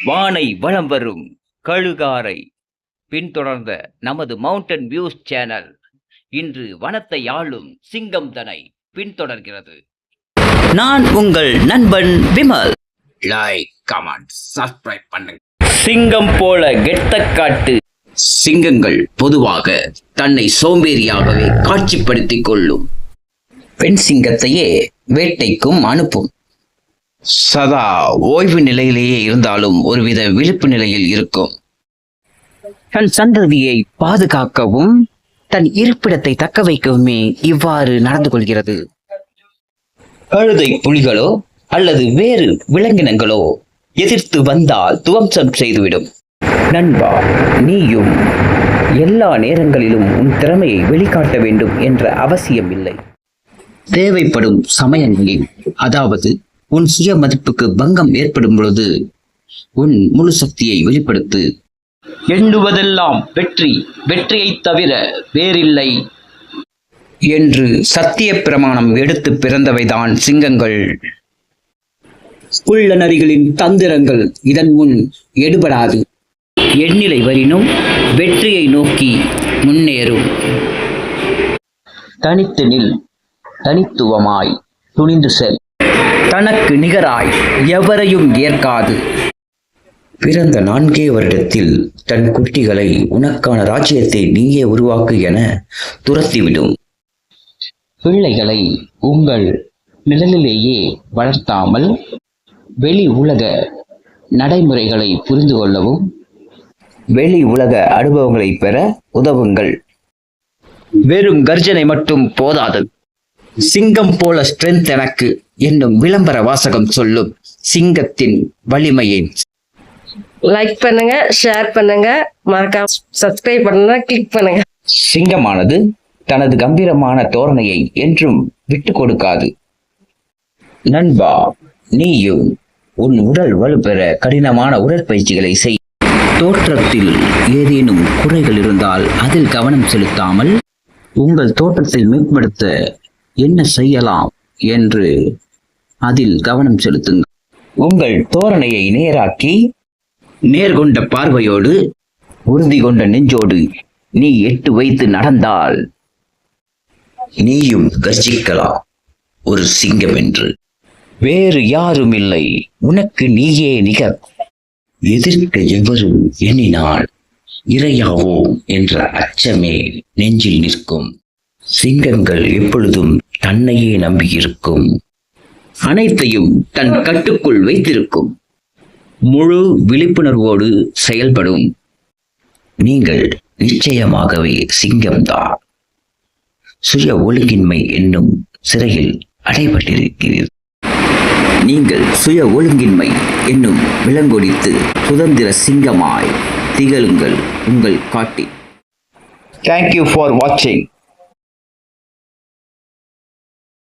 வானை வலம் வரும் கழுகாரை பின்தொடர்ந்த நமது மவுண்டன் வியூஸ் சேனல் இன்று வனத்தை ஆளும் சிங்கம் தனை பின்தொடர்கிறது. நான் உங்கள் நண்பன் விமல். லைக், கமெண்ட், சப்ஸ்கிரைப் பண்ணுங்க. சிங்கம் போல கெத்த காட்டு. சிங்கங்கள் பொதுவாக தன்னை சோம்பேறியாகவே காட்சிப்படுத்திக் கொள்ளும். பெண் சிங்கத்தையே வேட்டைக்கும் அனுப்பும். சதா ஓய்வு நிலையிலேயே இருந்தாலும் ஒருவித விழிப்பு நிலையில் இருக்கும். தன் சந்ததியை பாதுகாக்கவும் தன் இருப்பிடத்தை தக்க வைக்கவுமே இவ்வாறு நடந்து கொள்கிறது. கழுதை புலிகளோ அல்லது வேறு விலங்கினங்களோ எதிர்த்து வந்தால் துவம்சம் செய்துவிடும். நண்பா, நீயும் எல்லா நேரங்களிலும் உன் திறமையை வெளிக்காட்ட வேண்டும் என்ற அவசியம் இல்லை. தேவைப்படும் சமயங்களில், அதாவது உன் சுய மதிப்புக்கு பங்கம் ஏற்படும் பொழுது உன் முழு சக்தியை வெளிப்படுத்து. எண்ணுவதெல்லாம் வெற்றி, வெற்றியை தவிர வேறில்லை என்று சத்திய பிரமாணம் எடுத்து பிறந்தவைதான் சிங்கங்கள். புள்ள நரிகளின் தந்திரங்கள் இதன் முன் எடுபடாது. எண்ணிலை வரினும் வெற்றியை நோக்கி முன்னேறும். தனித்து நில், தனித்துவமாய் துணிந்து செல். தனக்கு நிகராய் எவரையும் ஏற்காது. பிறந்த 4 வருடத்தில் தன் குட்டிகளை உனக்கான ராஜ்யத்தை நீயே உருவாக்கு என துரத்திவிடும். பிள்ளைகளை உங்கள் நிழலிலேயே வளர்த்தாமல் வெளி உலக நடைமுறைகளை புரிந்து கொள்ளவும், வெளி உலக அனுபவங்களை பெற உதவுங்கள். வெறும் கர்ஜனை மட்டும் போதாது. சிங்கம் போல ஸ்ட்ரென்த் எனக்கு என்னும் விளம்பர வாசகம் சொல்லும் சிங்கத்தின் வலிமையை. லைக் பண்ணுங்க, ஷேர் பண்ணுங்க, மறக்காம சப்ஸ்கிரைப் பண்ணுங்க, கிளிக் பண்ணுங்க. சிங்கமானது தனது கம்பீரமான தோரணையை என்றும் விட்டு கொடுக்காது. நண்பா, நீயும் உன் உடல் வலுப்பெற கடினமான உடற்பயிற்சிகளை செய். தோற்றத்தில் ஏதேனும் குறைகள் இருந்தால் அதில் கவனம் செலுத்தாமல் உங்கள் தோற்றத்தை மேம்படுத்த என்ன செய்யலாம் என்று அதில் கவனம் செலுத்துங்கள். உங்கள் தோரணையை நேராக்கி நேர்கொண்ட பார்வையோடு உறுதி கொண்ட நெஞ்சோடு நீ எட்டு வைத்து நடந்தால் நீயும் கர்ஜிக்கலாம் ஒரு சிங்கம் என்று. வேறு யாரும் இல்லை, உனக்கு நீயே நிகர். எதிர்க்க எவரும் எண்ணினால் இரையாவோம் என்ற அச்சமே நெஞ்சில் நிற்கும். சிங்கங்கள் எப்பொழுதும் தன்னையே நம்பியிருக்கும். அனைத்தையும் தன் கட்டுக்குள் வைத்திருக்கும். முழு விழிப்புணர்வோடு செயல்படும். நீங்கள் நிச்சயமாகவே சிங்கம்தான். சுய ஒழுங்கின்மை என்னும் சிறையில் அடைபட்டிருக்கிறீர்கள். நீங்கள் சுய ஒழுங்கின்மை என்னும் விலங்கொடித்து சுதந்திர சிங்கமாய் திகழுங்கள் உங்கள் காட்டில். Thank you for watching.